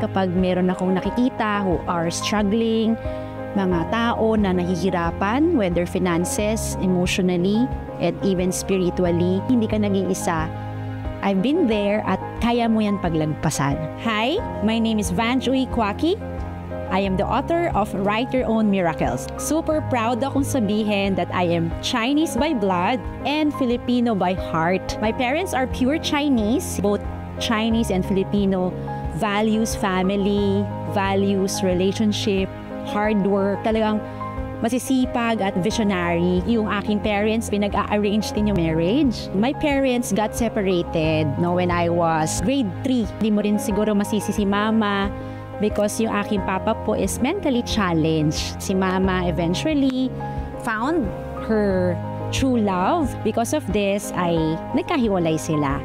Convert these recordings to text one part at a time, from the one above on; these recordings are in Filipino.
kapag meron akong nakikita who are struggling, mga tao na nahihirapan, whether finances, emotionally, and even spiritually, hindi ka nag-iisa. I've been there at kaya mo yan paglagpasan. Hi, my name is Vanjoy Kwaki. I am the author of Write Your Own Miracles. Super proud akong sabihin that I am Chinese by blood and Filipino by heart. My parents are pure Chinese, both Chinese and Filipino, values family, values relationship, hard work, talagang masisipag at visionary. Yung aking parents, pinag-a-arrange din yung marriage. My parents got separated when I was grade 3. Hindi mo rin siguro masisi si mama because yung aking papa po is mentally challenged. Si mama eventually found her true love. Because of this, ay nagkahiwalay sila.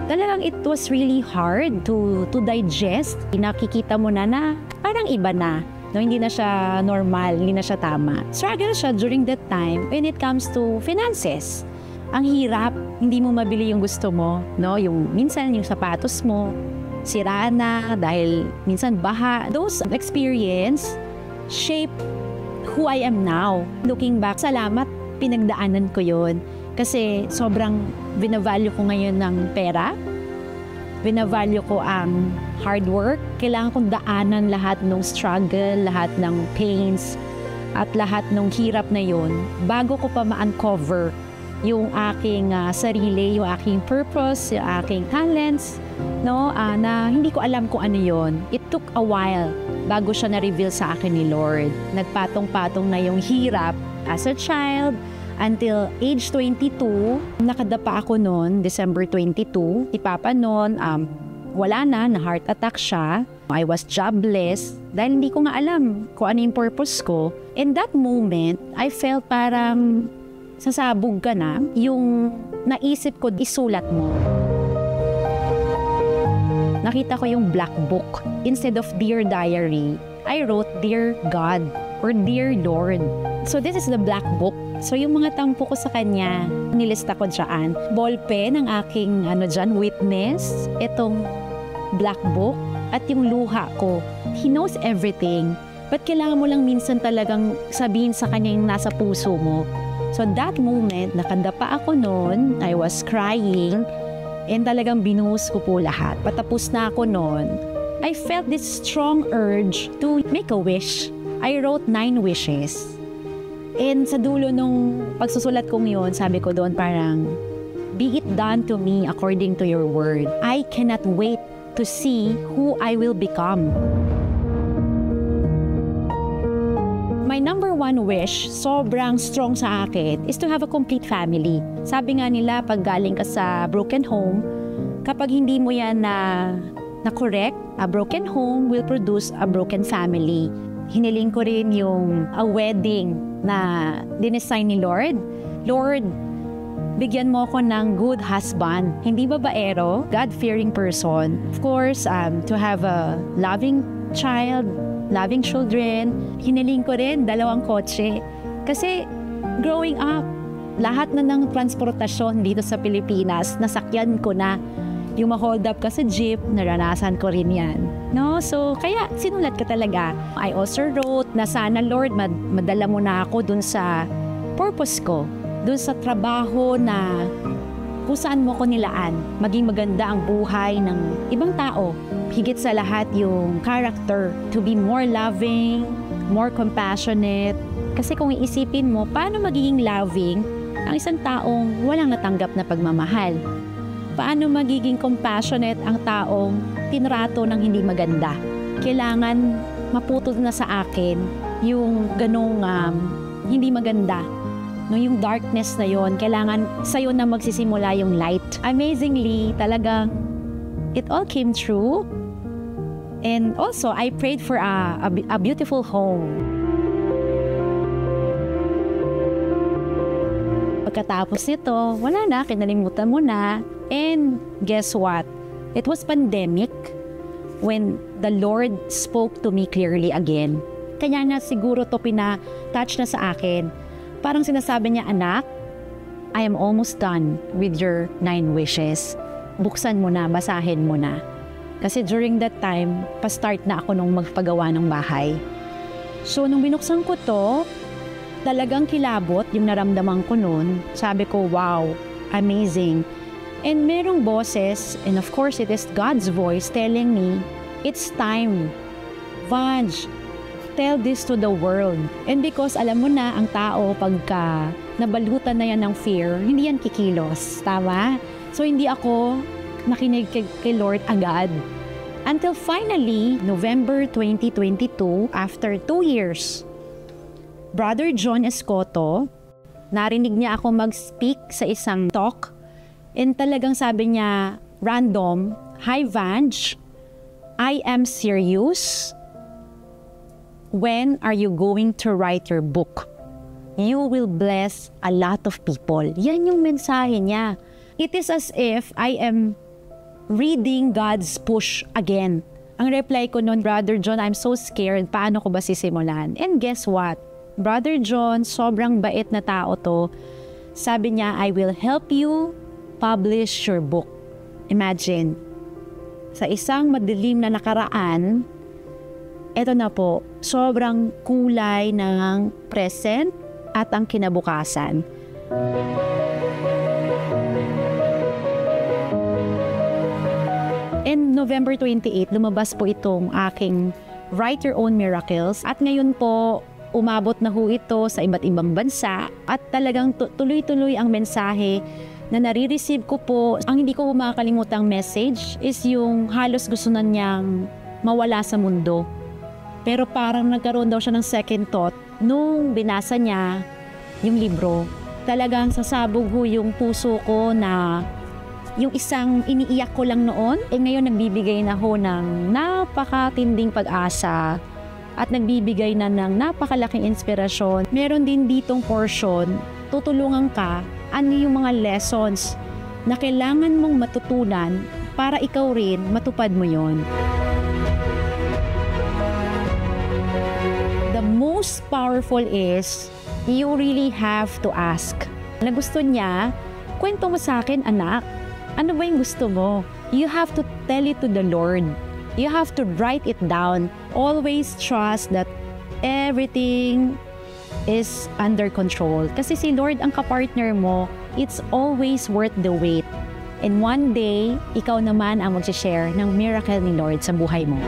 Talagang it was really hard to digest. Nakikita mo na parang iba na. Hindi na siya normal, hindi na siya tama. Struggle siya during that time when it comes to finances. Ang hirap, hindi mo mabili yung gusto mo. Yung minsan yung sapatos mo, sira na dahil minsan baha. Those experience shape who I am now. Looking back, salamat pinagdaanan ko yun. Kasi sobrang binavalue ko ngayon ng pera. Binavalue ko ang hard work. Kailangan kong daanan lahat ng struggle, lahat ng pains, at lahat ng hirap na yun bago ko pa ma-uncover yung aking sarili, yung aking purpose, yung aking talents, na hindi ko alam kung ano yun. It took a while bago siya na-reveal sa akin ni Lord. Nagpatong-patong na yung hirap as a child, until age 22, nakadapa ako noon, December 22. Si Papa noon, wala na heart attack siya. I was jobless dahil hindi ko nga alam kung ano yung purpose ko. In that moment, I felt parang sasabog ka na. Yung naisip ko, isulat mo. Nakita ko yung black book. Instead of Dear Diary, I wrote Dear God or Dear Lord. So this is the black book. So yung mga tampo ko sa kanya, nilista ko dyan. Ballpen ang aking witness, itong black book, at yung luha ko. He knows everything. But kailangan mo lang minsan talagang sabihin sa kanya yung nasa puso mo. So that moment, nakadapa ako noon, I was crying, and talagang binuhos ko po lahat. Patapos na ako noon, I felt this strong urge to make a wish. I wrote 9 wishes. And sa dulo nung pagsusulat kong yun, sabi ko doon parang, be it done to me according to your word. I cannot wait to see who I will become. My number 1 wish, sobrang strong sa akin, is to have a complete family. Sabi nga nila, pag galing ka sa broken home, kapag hindi mo yan na correct, a broken home will produce a broken family. Hiniling ko rin yung a wedding na dinesign ni Lord. Lord, bigyan mo ko ng good husband. Hindi babaero, God-fearing person. Of course, to have a loving child, loving children. Hiniling ko rin 2 kotse. Kasi growing up, lahat na ng transportasyon dito sa Pilipinas, nasakyan ko na. Yung ma-hold up ka sa jeep, naranasan ko rin yan. So, kaya sinulat ko talaga. I also wrote na sana, Lord, madala mo na ako dun sa purpose ko. Dun sa trabaho na kung saan mo ko nilaan. Maging maganda ang buhay ng ibang tao. Higit sa lahat yung character. To be more loving, more compassionate. Kasi kung iisipin mo, paano magiging loving ang isang taong walang natanggap na pagmamahal? Paano magiging compassionate ang taong tinrato ng hindi maganda? Kailangan maputol na sa akin yung ganong hindi maganda. Yung darkness na yon, kailangan sa'yo na magsisimula yung light. Amazingly, talagang it all came true. And also, I prayed for a beautiful home. Pagkatapos nito, wala na, kinalimutan mo na. And guess what? It was pandemic when the Lord spoke to me clearly again. Kaya nga siguro to pina-touch na sa akin. Parang sinasabi niya, anak, I am almost done with your 9 wishes. Buksan mo na, basahin mo na. Kasi during that time, pa-start na ako nung magpagawa ng bahay. So, nung binuksan ko to, talagang kilabot yung naramdaman ko noon. Sabi ko, wow, amazing. And merong boses, and of course, it is God's voice telling me, it's time. Vange, tell this to the world. And because alam mo na, ang tao, pagka nabalutan na yan ng fear, hindi yan kikilos. Tama? So, hindi ako nakinig kay Lord agad. Until finally, November 2022, after 2 years, Brother John Escoto, narinig niya ako mag-speak sa isang talk, and talagang sabi niya, random, "Hi Vange, I am serious. When are you going to write your book? You will bless a lot of people." Yan yung mensahe niya. It is as if I am reading God's push again. Ang reply ko noon, Brother John, I'm so scared. Paano ko ba sisimulan? And guess what? Brother John, sobrang bait na tao to. Sabi niya, I will help you publish your book. Imagine, sa isang madilim na nakaraan, eto na po, sobrang kulay ng present at ang kinabukasan. And November 28, lumabas po itong aking Write Your Own Miracles. At ngayon po, umabot na ho ito sa iba't ibang bansa. At talagang tuloy-tuloy ang mensahe na nare-receive ko po. Ang hindi ko makakalimutang message is yung halos gusto na niyang mawala sa mundo. Pero parang nagkaroon daw siya ng second thought nung binasa niya yung libro. Talagang sasabog ho yung puso ko na yung isang iniiyak ko lang noon, ngayon nagbibigay na ho ng napakatinding pag-asa at nagbibigay na ng napakalaking inspirasyon. Meron din ditong portion, tutulungan ka ano yung mga lessons na kailangan mong matutunan para ikaw rin matupad mo yon. The most powerful is, you really have to ask. Na gusto niya, kwento mo sa akin, anak. Ano ba yung gusto mo? You have to tell it to the Lord. You have to write it down. Always trust that everything is under control. Kasi si Lord ang kapartner mo, it's always worth the wait. And one day, ikaw naman ang mag-share ng miracle ni Lord sa buhay mo.